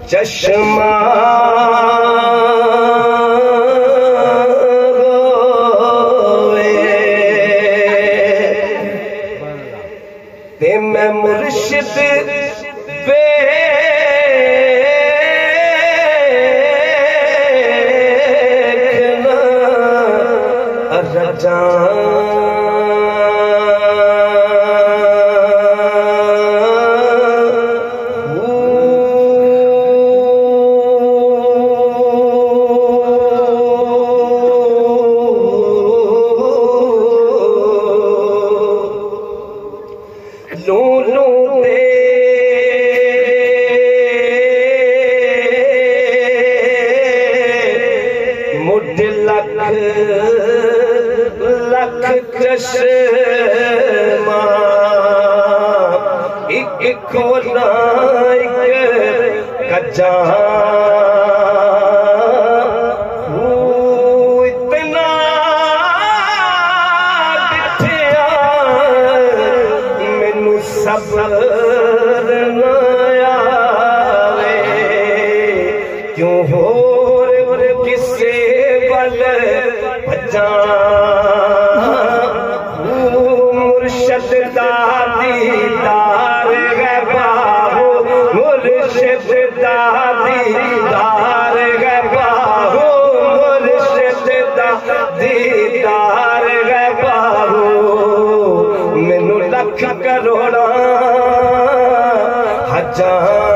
चश्मा ते मैं मुर्शिद देखना रजा लूलू दे मुझ लख लख चश्मा एक खोना एक कच्चा सबर न आवे क्यों होर किसे बल भजा मुर्शद दा दीदार है बाहु मुर्शद दा दीदार है बाहु मुर्शद दा दीदार है बाहु मैनू लख करोड़ा हजार